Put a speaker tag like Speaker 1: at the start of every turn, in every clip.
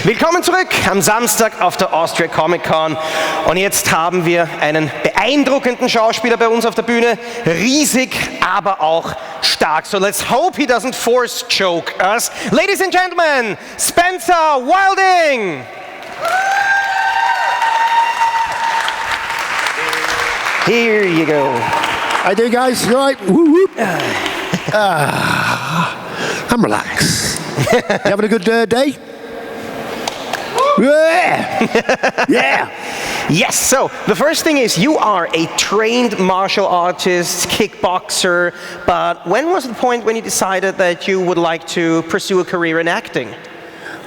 Speaker 1: Willkommen zurück am Samstag auf der Austria Comic Con. Und jetzt haben wir einen beeindruckenden Schauspieler bei uns auf der Bühne. Riesig, aber auch stark. So let's hope he doesn't force choke us. Ladies and gentlemen, Spencer Wilding! Here you go.
Speaker 2: How you doing, guys? You all right? Woo, woo. I'm relaxed. You having a good day? Yeah! Yeah!
Speaker 1: Yes, so the first thing is you are a trained martial artist, kickboxer, but when was the point when you decided that you would like to pursue a career in acting?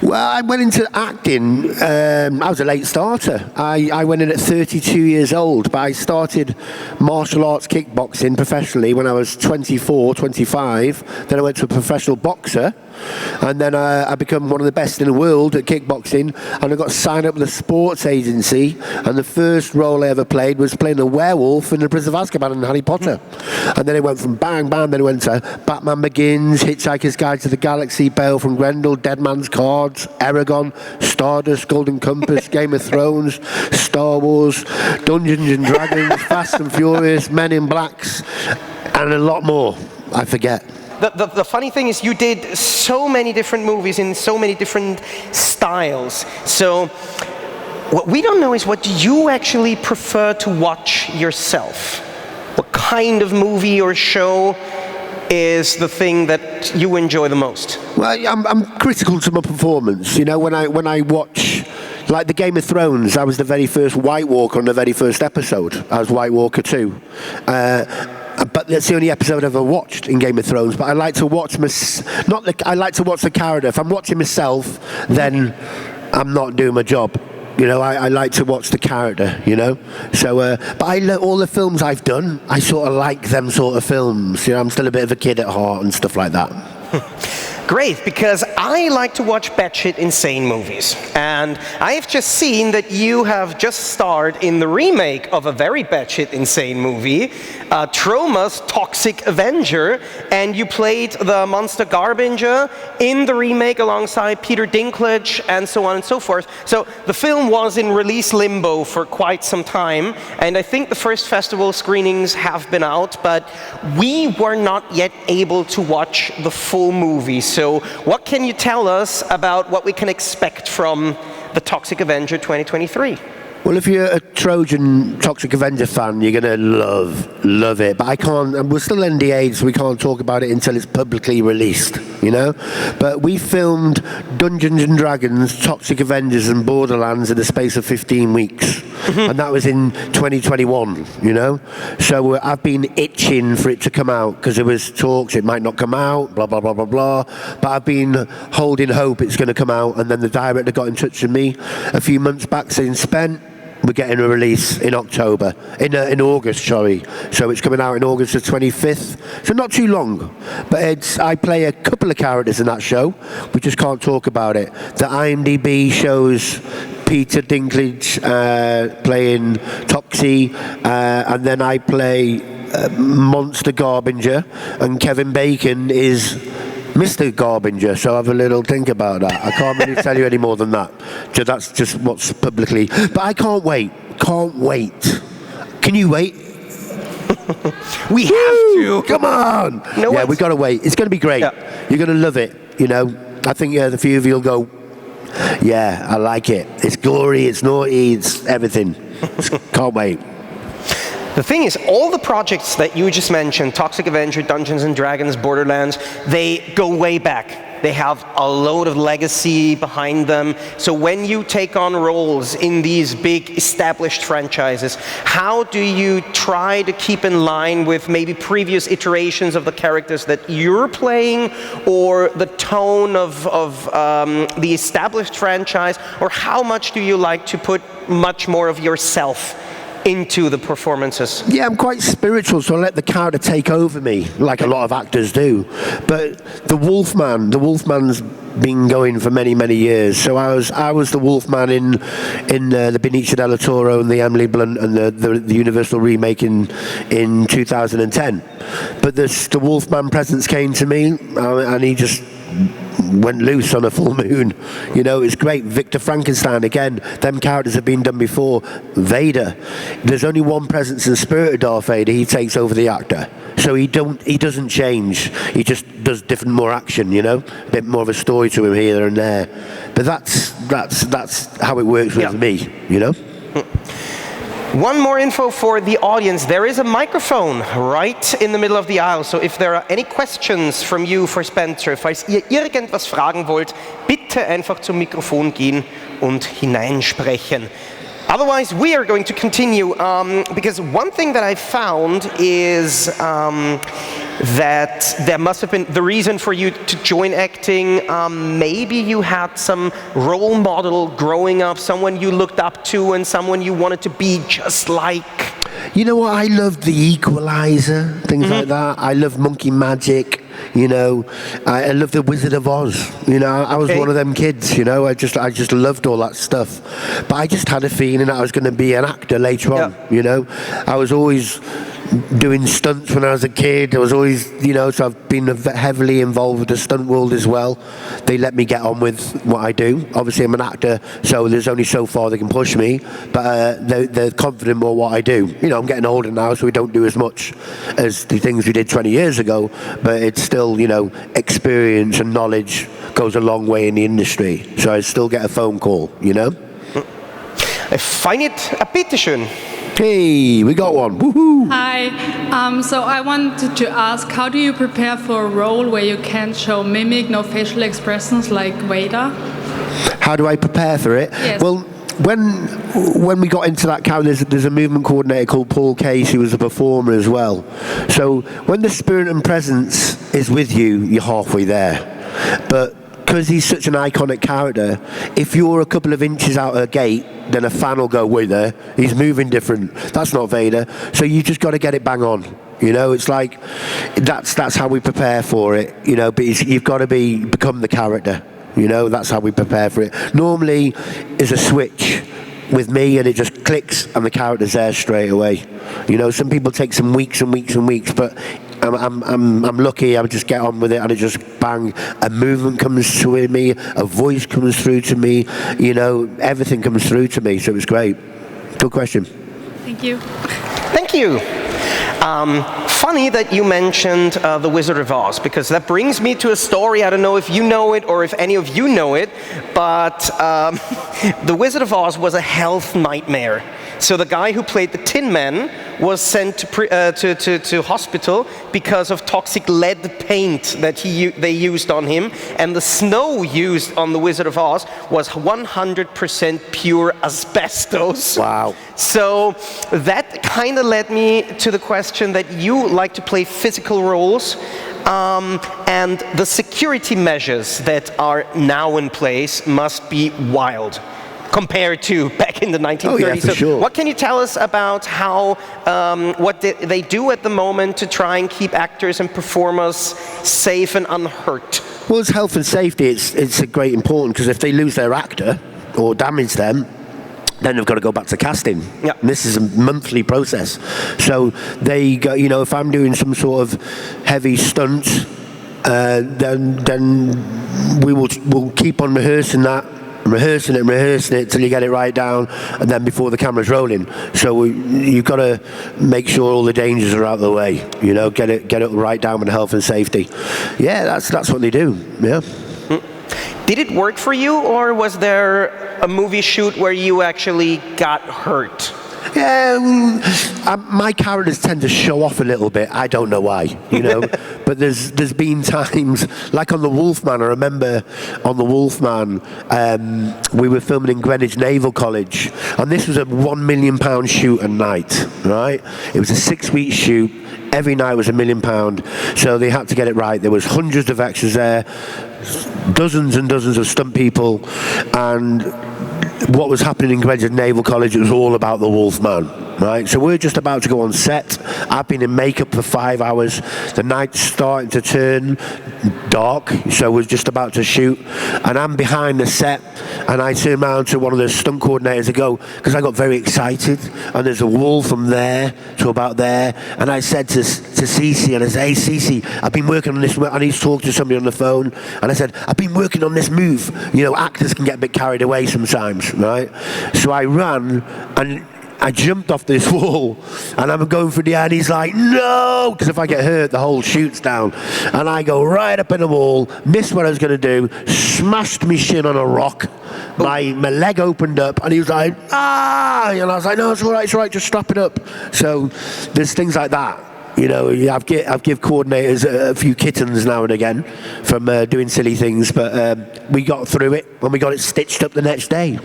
Speaker 2: Well, I went into acting, I was a late starter. I went in at 32 years old, but I started martial arts kickboxing professionally when I was 24, 25. Then I went to a professional boxer, and then I became one of the best in the world at kickboxing, and I got signed up with a sports agency, and the first role I ever played was playing a werewolf in the Prince of Azkaban in Harry Potter. And then it went from bang, bang, then it went to Batman Begins, Hitchhiker's Guide to the Galaxy, Bale from Grendel, Dead Man's Cards, Aragon, Stardust, Golden Compass, Game of Thrones, Star Wars, Dungeons and Dragons, Fast and Furious, Men in Blacks, and a lot more. I forget.
Speaker 1: The funny thing is you did so many different movies in so many different styles. So what we don't know is what you actually prefer to watch yourself. What kind of movie or show is the thing that you enjoy the most?
Speaker 2: Well, I'm critical to my performance. You know, when I watch, like the Game of Thrones, I was the very first White Walker on the very first episode. I was White Walker 2. But that's the only episode I've ever watched in Game of Thrones. But I like to watch I like to watch the character. If I'm watching myself, then I'm not doing my job. You know, I like to watch the character, you know. So, but all the films I've done, I sort of like them sort of films. You know, I'm still a bit of a kid at heart and stuff like that.
Speaker 1: Great, because I like to watch batshit insane movies. And I have just seen that you have just starred in the remake of a very batshit insane movie, Troma's Toxic Avenger, and you played the monster Garbinger in the remake alongside Peter Dinklage and so on and so forth. So the film was in release limbo for quite some time, and I think the first festival screenings have been out, but we were not yet able to watch the full movie. So what can you tell us about what we can expect from the Toxic Avenger 2023?
Speaker 2: Well, if you're a Trojan Toxic Avenger fan, you're going to love it. But I can't, we're still NDA'd, so we can't talk about it until it's publicly released, you know? But we filmed Dungeons and Dragons, Toxic Avengers and Borderlands in the space of 15 weeks. And that was in 2021, you know? So I've been itching for it to come out, because there was talks it might not come out, blah, blah, blah, blah, blah. But I've been holding hope it's going to come out, and then the director got in touch with me a few months back saying, Spen, we're getting a release in October, in August, sorry. So it's coming out in August the 25th. So not too long. But I play a couple of characters in that show. We just can't talk about it. The IMDb shows Peter Dinklage playing Toxie, and then I play Monster Garbinger, and Kevin Bacon is Mr. Garbinger, so have a little think about that. I can't really tell you any more than that. So that's just what's publicly. But I can't wait. Can't wait. Can you wait?
Speaker 1: We have to.
Speaker 2: Come on.
Speaker 1: No,
Speaker 2: yeah, we've got to wait. It's going to be great.
Speaker 1: Yeah.
Speaker 2: You're going to love it. You know, I think the few of you will go, yeah, I like it. It's gory, it's naughty, it's everything. Can't wait.
Speaker 1: The thing is, all the projects that you just mentioned, Toxic Avenger, Dungeons and Dragons, Borderlands, they go way back. They have a load of legacy behind them. So when you take on roles in these big established franchises, how do you try to keep in line with maybe previous iterations of the characters that you're playing, or the tone of the established franchise, or how much do you like to put much more of yourself into the performances?
Speaker 2: Yeah, I'm quite spiritual, so I let the character take over me, like a lot of actors do. But the Wolfman's been going for many, many years. So I was the Wolfman in the Benicio del Toro and the Emily Blunt and the Universal remake in 2010. But the Wolfman presence came to me, and he just went loose on a full moon. You know, it's great. Victor Frankenstein, again, them characters have been done before. Vader, there's only one presence and spirit of Darth Vader. He takes over the actor. So he doesn't change. He just does different, more action, you know? A bit more of a story to him here and there. But that's how it works with me, you know?
Speaker 1: One more info for the audience. There is a microphone right in the middle of the aisle. So if there are any questions from you for Spencer, falls ihr irgendwas fragen wollt, bitte einfach zum Mikrofon gehen und hineinsprechen. Otherwise, we are going to continue, because one thing that I found is that there must have been, the reason for you to join acting, maybe you had some role model growing up, someone you looked up to and someone you wanted to be just like.
Speaker 2: You know what, I loved The Equalizer, things like that. I love Monkey Magic. You know, I love The Wizard of Oz. You know, I was one of them kids. You know, I just loved all that stuff. But I just had a feeling that I was going to be an actor later on. You know, I was always doing stunts when I was a kid. I was always, you know, so I've been heavily involved with the stunt world as well. They let me get on with what I do. Obviously, I'm an actor, so there's only so far they can push me. But they're confident more what I do. You know, I'm getting older now, so we don't do as much as the things we did 20 years ago. But it's still, you know, experience and knowledge goes a long way in the industry. So I still get a phone call, you know?
Speaker 1: I find it a bitteschön.
Speaker 2: Hey, we got one. Woohoo!
Speaker 3: Hi. So I wanted to ask, how do you prepare for a role where you can't show mimic, no facial expressions like Vader?
Speaker 2: How do I prepare for it?
Speaker 3: Yes.
Speaker 2: Well, when we got into that character, there's a movement coordinator called Paul Case, who was a performer as well. So when the spirit and presence is with you, you're halfway there. But because he's such an iconic character, if you're a couple of inches out of a gate, then a fan will go, wait there, he's moving different. That's not Vader. So you just got to get it bang on. You know, it's like, that's how we prepare for it. You know, but you've got to become the character. You know, that's how we prepare for it. Normally, is a switch with me, and it just clicks, and the character's there straight away. You know, some people take some weeks and weeks and weeks, but I'm lucky. I would just get on with it, and it just bang. A movement comes to me, a voice comes through to me. You know, everything comes through to me. So it's great. Good question.
Speaker 3: Thank you.
Speaker 1: Thank you. Funny that you mentioned The Wizard of Oz, because that brings me to a story. I don't know if you know it or if any of you know it, but The Wizard of Oz was a health nightmare. So the guy who played the Tin Man was sent to hospital because of toxic lead paint that they used on him, and the snow used on the Wizard of Oz was 100% pure asbestos.
Speaker 2: Wow.
Speaker 1: So that kind of led me to the question that you like to play physical roles, and the security measures that are now in place must be wild compared to back in the 1930s.
Speaker 2: Oh, yeah, for sure.
Speaker 1: What can you tell us about how, what they do at the moment to try and keep actors and performers safe and unhurt?
Speaker 2: Well, it's health and safety. It's a great important, because if they lose their actor or damage them, then they've got to go back to casting.
Speaker 1: Yeah.
Speaker 2: And this is a monthly process. So they go, you know, if I'm doing some sort of heavy stunt, then we'll keep on rehearsing it till you get it right down, and then before the camera's rolling. So you've got to make sure all the dangers are out of the way. You know, get it right down with health and safety. Yeah, that's what they do. Yeah.
Speaker 1: Did it work for you, or was there a movie shoot where you actually got hurt?
Speaker 2: Yeah, my characters tend to show off a little bit. I don't know why, you know. But there's been times, like on The Wolfman. I remember on The Wolfman, we were filming in Greenwich Naval College, and this was a £1 million shoot a night, right? It was a 6-week shoot. Every night was £1 million, so they had to get it right. There was hundreds of extras there, dozens and dozens of stunt people, and what was happening in Greenwich Naval College, it was all about the Wolfman. right? So we're just about to go on set. I've been in makeup for 5 hours. The night's starting to turn dark, so we're just about to shoot. And I'm behind the set, and I turn around to one of the stunt coordinators and go, because I got very excited, and there's a wall from there to about there, and I said to Cece, and I said, hey Cece, I've been working on this, I need to talk to somebody on the phone, and I said, I've been working on this move. You know, actors can get a bit carried away sometimes, right? So I ran, and I jumped off this wall, and I'm going for the air, and he's like, no, because if I get hurt, the whole shoot's down. And I go right up in the wall, missed what I was going to do, smashed my shin on a rock, my leg opened up, and he was like, ah, and I was like, no, it's all right, just strap it up. So there's things like that. You know, I've give coordinators a few kittens now and again from doing silly things, but we got through it, and we got it stitched up the next day.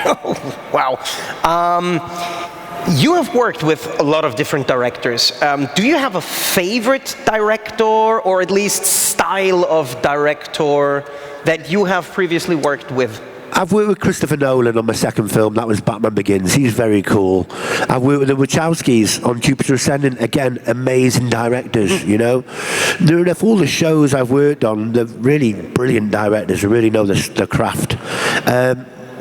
Speaker 1: Oh, wow. You have worked with a lot of different directors. Do you have a favorite director, or at least style of director, that you have previously worked with?
Speaker 2: I've worked with Christopher Nolan on my second film. That was Batman Begins. He's very cool. I've worked with the Wachowskis on Jupiter Ascending. Again, amazing directors, you know. All the shows I've worked on, they're really brilliant directors who really know the craft.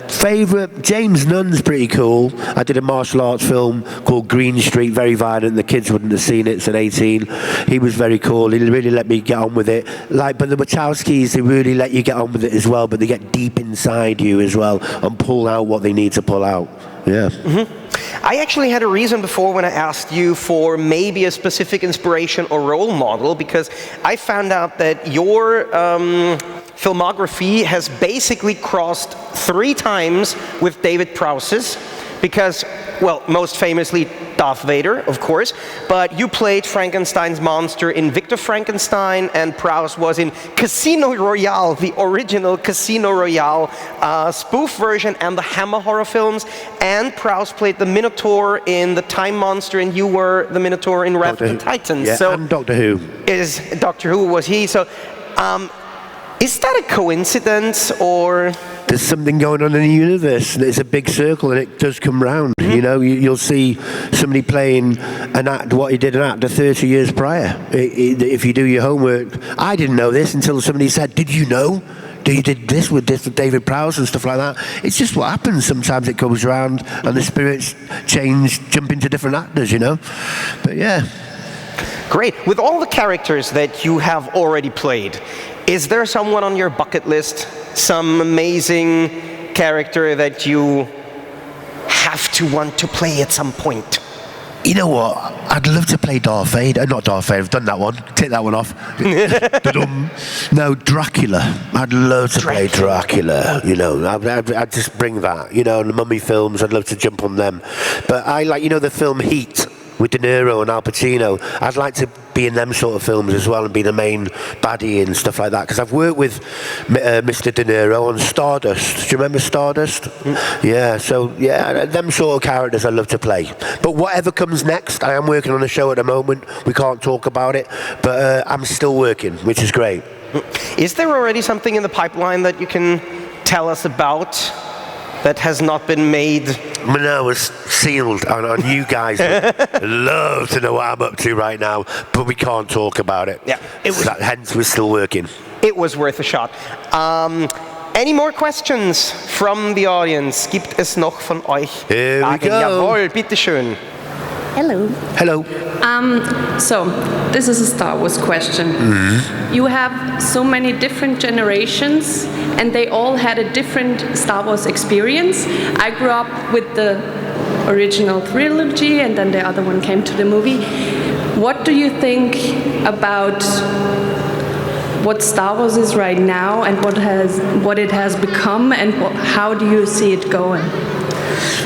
Speaker 2: Favourite, James Nunn's pretty cool. I did a martial arts film called Green Street, very violent. The kids wouldn't have seen it. It's an 18. He was very cool. He really let me get on with it. But the Wachowskis, they really let you get on with it as well, but they get deep inside you as well and pull out what they need to pull out. Yeah.
Speaker 1: Mm-hmm. I actually had a reason before when I asked you for maybe a specific inspiration or role model, because I found out that your filmography has basically crossed 3 times with David Prowse's, because, well, most famously Darth Vader, of course, but you played Frankenstein's monster in Victor Frankenstein, and Prowse was in Casino Royale, the original Casino Royale spoof version, and the Hammer horror films, and Prowse played the Minotaur in The Time Monster, and you were the Minotaur in Wrath of the Titans.
Speaker 2: Yeah,
Speaker 1: so
Speaker 2: and Doctor Who.
Speaker 1: Doctor Who was he, so is that a coincidence, or...?
Speaker 2: There's something going on in the universe, and it's a big circle, and it does come round. Mm-hmm. You know, you'll see somebody playing an act, what he did an actor 30 years prior. If you do your homework, I didn't know this until somebody said, "Did you know? You did this with David Prowse and stuff like that." It's just what happens. Sometimes it goes around, and the spirits change, jump into different actors. You know, but yeah.
Speaker 1: Great. With all the characters that you have already played, is there someone on your bucket list, some amazing character that you have to want to play at some point?
Speaker 2: You know what? I'd love to play Darth Vader. Not Darth Vader, I've done that one. Take that one off. No, Dracula. I'd love to play Dracula. You know, I'd just bring that. You know, the Mummy films, I'd love to jump on them. But I like, you know, the film Heat with De Niro and Al Pacino. I'd like to be in them sort of films as well and be the main baddie and stuff like that, because I've worked with Mr. De Niro on Stardust. Do you remember Stardust? Mm. Yeah, so yeah, them sort of characters I love to play. But whatever comes next, I am working on a show at the moment. We can't talk about it, but I'm still working, which is great.
Speaker 1: Is there already something in the pipeline that you can tell us about that has not been made?
Speaker 2: No, it's sealed, and you guys would love to know what I'm up to right now, but we can't talk about it.
Speaker 1: Yeah,
Speaker 2: hence we're still working.
Speaker 1: It was worth a shot. Any more questions from the audience? Gibt es noch von euch?
Speaker 2: Here we go.
Speaker 1: Jawohl, bitteschön.
Speaker 4: Hello.
Speaker 2: Hello.
Speaker 4: So, this is a Star Wars question. Mm-hmm. You have so many different generations, and they all had a different Star Wars experience. I grew up with the original trilogy, and then the other one came to the movie. What do you think about what Star Wars is right now, and what it has become, and how do you see it going?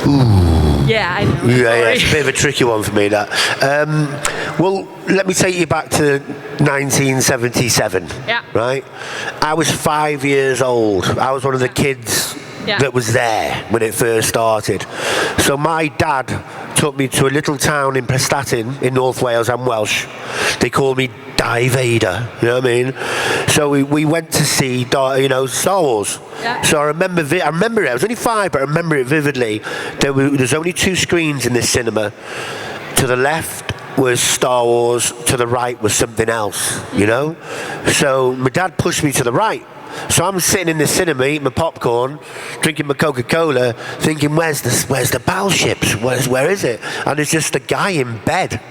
Speaker 2: Ooh.
Speaker 4: Yeah, I know.
Speaker 2: Yeah, it's a bit of a tricky one for me, that. Well, let me take you back to 1977.
Speaker 4: Yeah.
Speaker 2: Right? I was 5 years old. I was one of the kids that was there when it first started. So my dad took me to a little town in Prestatyn in North Wales. I'm Welsh. They call me Die Vader, you know what I mean? So we went to see, Star Wars.
Speaker 4: Yeah.
Speaker 2: So I remember it. I was only 5, but I remember it vividly. There's only 2 screens in this cinema. To the left was Star Wars, to the right was something else, you know? So my dad pushed me to the right. So I'm sitting in the cinema eating my popcorn, drinking my Coca-Cola, thinking, where's the battleships? Where is it? And there's just a guy in bed.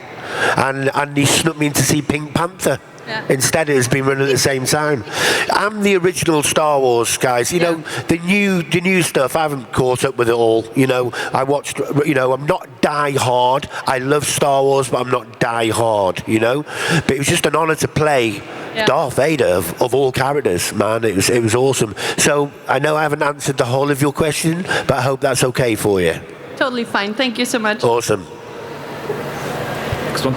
Speaker 2: And he snuck me in to see Pink Panther. Yeah. Instead, it's been running at the same time. I'm the original Star Wars guys. You know, the new stuff. I haven't caught up with it all. You know, I watched. You know, I'm not die hard. I love Star Wars, but I'm not die hard. You know, but it was just an honor to play Darth Vader of all characters. Man, it was awesome. So I know I haven't answered the whole of your question, but I hope that's okay for you.
Speaker 4: Totally fine. Thank you so much.
Speaker 2: Awesome.
Speaker 5: Next one.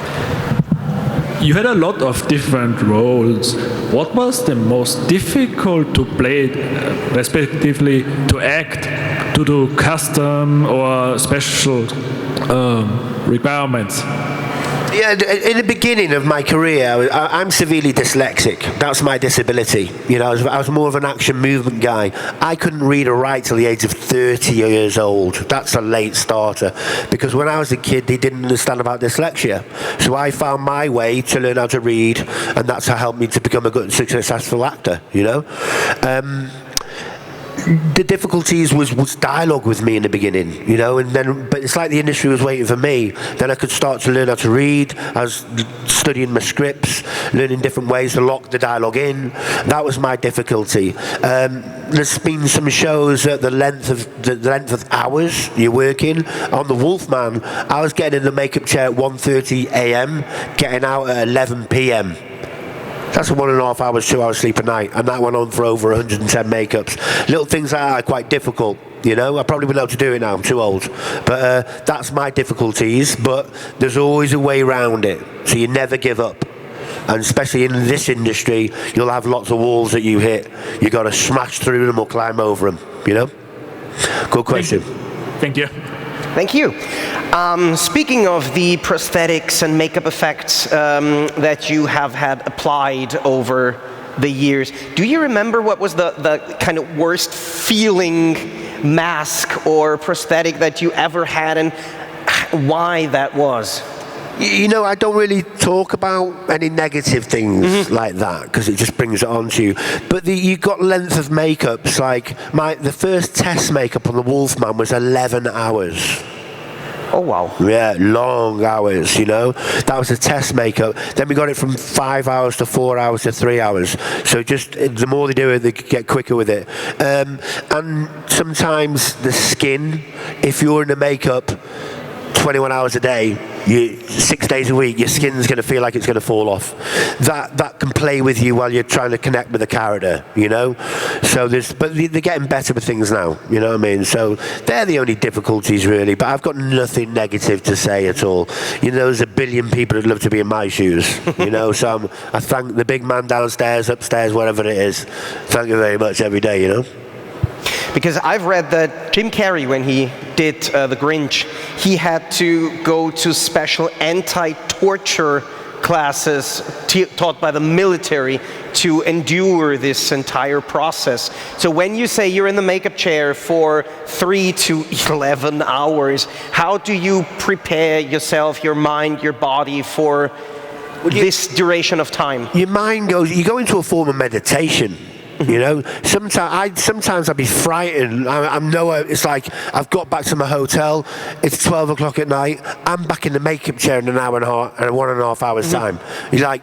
Speaker 5: You had a lot of different roles. What was the most difficult to play, respectively to act, to do custom or special requirements?
Speaker 2: Yeah, in the beginning of my career, I'm severely dyslexic. That's my disability. You know, I was more of an action movement guy. I couldn't read or write till the age of 30 years old. That's a late starter. Because when I was a kid, they didn't understand about dyslexia. So I found my way to learn how to read, and that's how helped me to become a good, successful actor, you know? The difficulties was dialogue with me in the beginning, you know, but it's like the industry was waiting for me. Then I could start to learn how to read. I was studying my scripts, learning different ways to lock the dialogue in. That was my difficulty. There's been some shows at the length of hours you're working. On The Wolfman, I was getting in the makeup chair at 1:30 a.m., getting out at 11 p.m. That's 1.5 hours, 2 hours sleep a night, and that went on for over 110 makeups. Little things like that are quite difficult, you know. I probably wouldn't be able to do it now, I'm too old. But that's my difficulties, but there's always a way around it, so you never give up. And especially in this industry, you'll have lots of walls that you hit. You've got to smash through them or climb over them, you know. Good question.
Speaker 5: Thank you.
Speaker 1: Thank you. Speaking of the prosthetics and makeup effects that you have had applied over the years, do you remember what was the kind of worst feeling mask or prosthetic that you ever had, and why that was?
Speaker 2: You know, I don't really talk about any negative things like that because it just brings it on to you. But you got length of makeups. Like the first test makeup on the Wolfman was 11 hours.
Speaker 1: Oh, wow.
Speaker 2: Yeah, long hours, you know. That was a test makeup. Then we got it from 5 hours to 4 hours to 3 hours. So just the more they do it, they get quicker with it. And sometimes the skin, if you're in the makeup 21 hours a day, 6 days a week, your skin's going to feel like it's going to fall off. That can play with you while you're trying to connect with the character, you know. So but they're getting better with things now, you know what I mean. So they're the only difficulties really. But I've got nothing negative to say at all. You know, there's a billion people who'd love to be in my shoes, you know. So I thank the big man downstairs, upstairs, whatever it is. Thank you very much every day, you know.
Speaker 1: Because I've read that Jim Carrey, when he did The Grinch, he had to go to special anti-torture classes taught by the military to endure this entire process. So when you say you're in the makeup chair for 3 to 11 hours, how do you prepare yourself, your mind, your body for this duration of time?
Speaker 2: Your mind you go into a form of meditation. You know, sometimes I'd be frightened. It's like I've got back to my hotel. It's 12 o'clock at night. I'm back in the makeup chair in an hour and a half, and 1.5 hours time. You're like,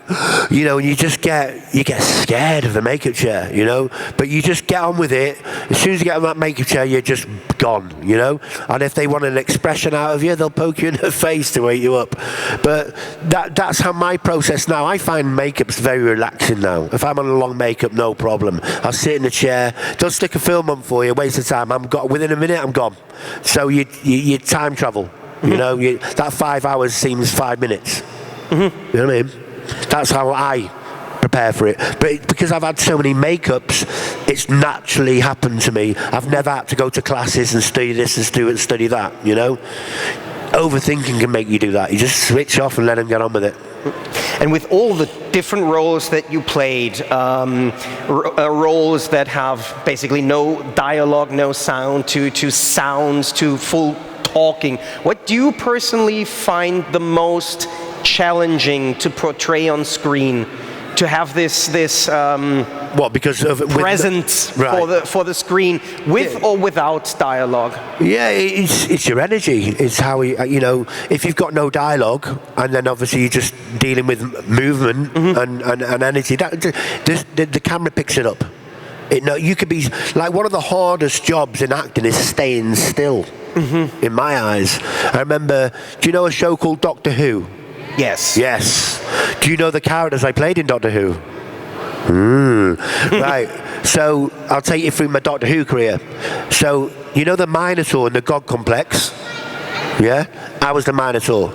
Speaker 2: you know, and you get scared of the makeup chair, you know. But you just get on with it. As soon as you get on that makeup chair, you're just gone, you know. And if they want an expression out of you, they'll poke you in the face to wake you up. But that's how my process now. I find makeup's very relaxing now. If I'm on a long makeup, no problem. I'll sit in the chair. They'll stick a film on for you. Waste of time. Within a minute, I'm gone. So you time travel. You know, that 5 hours seems 5 minutes. You know what I mean? That's how I prepare for it. But because I've had so many makeups, it's naturally happened to me. I've never had to go to classes and study this and study that, you know? Overthinking can make you do that. You just switch off and let them get on with it.
Speaker 1: And with all the different roles that you played, roles that have basically no dialogue, no sound, to sounds, to full talking, what do you personally find the most challenging to portray on screen? To have this
Speaker 2: because of
Speaker 1: presence for the screen, with or without dialogue?
Speaker 2: Yeah, it's your energy. It's how you know, if you've got no dialogue, and then obviously you're just dealing with movement and energy. The camera picks it up. You could be like, one of the hardest jobs in acting is staying still. In my eyes, I remember. Do you know a show called Doctor Who?
Speaker 1: Yes.
Speaker 2: Yes. Do you know the characters I played in Doctor Who? Right. So I'll take you through my Doctor Who career. So you know the Minotaur in the God Complex? Yeah? I was the Minotaur.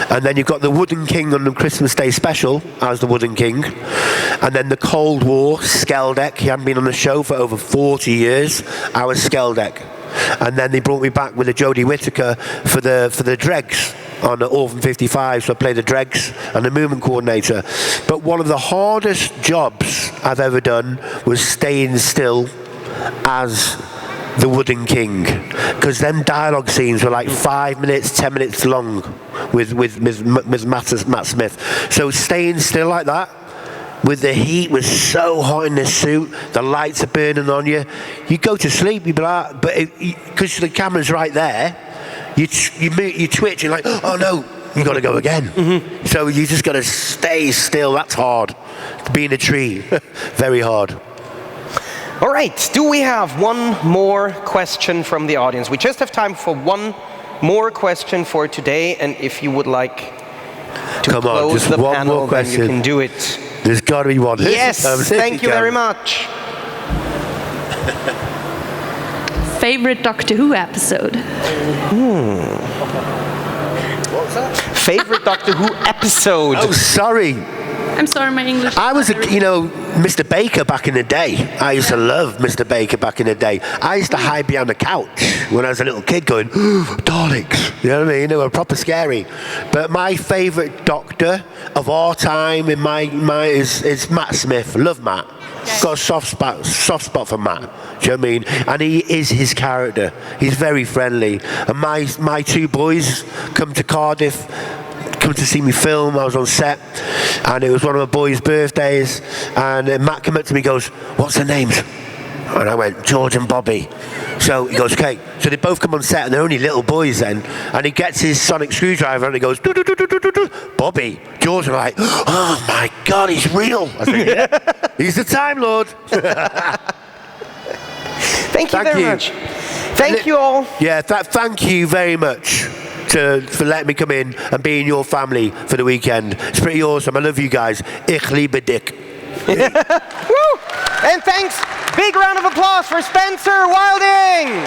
Speaker 2: And then you've got the Wooden King on the Christmas Day special. I was the Wooden King. And then the Cold War, Skeldek. He hadn't been on the show for over 40 years. I was Skeldek. And then they brought me back with the Jodie Whittaker for the Dregs on the Orphan 55, so I played the Dregs and the movement coordinator. But one of the hardest jobs I've ever done was staying still as the Wooden King, because them dialogue scenes were like 5 minutes, 10 minutes long with Matt Smith. So staying still like that, with the heat, was so hot in the suit, the lights are burning on you, you go to sleep, you'd be like, but because the camera's right there, you twitch, you're like, oh no, you got to go again. So you just got to stay still. That's hard. Being a tree, very hard.
Speaker 1: All right, do we have one more question from the audience? We just have time for one more question for today, and if you would like to close the panel, then you can do it.
Speaker 2: There's got to be one.
Speaker 1: Yes, thank you very much.
Speaker 4: Favorite Doctor Who episode?
Speaker 2: What's that?
Speaker 1: Favorite Doctor Who episode?
Speaker 2: Oh, sorry.
Speaker 4: I'm sorry, my English.
Speaker 2: I was, Mr. Baker back in the day. I used to love Mr. Baker back in the day. I used to hide behind the couch when I was a little kid going, Daleks. You know what I mean? They were proper scary. But my favourite Doctor of our time in my is Matt Smith. Love Matt. Got a soft spot for Matt. Do you know what I mean? And he is his character. He's very friendly. And my two boys come to Cardiff, come to see me film. I was on set, and it was one of my boys' birthdays, and Matt came up to me and goes, what's their names? And I went, George and Bobby. So he goes, okay. So they both come on set, and they're only little boys then, and he gets his sonic screwdriver and he goes, Bobby. George and I'm like, oh my God, he's real. I said, yeah, he's the Time Lord.
Speaker 1: Thank you very much. Thank you all.
Speaker 2: Yeah, thank you very much for letting me come in and be in your family for the weekend. It's pretty awesome. I love you guys. Ich liebe dich.
Speaker 1: Woo! And thanks. Big round of applause for Spencer Wilding.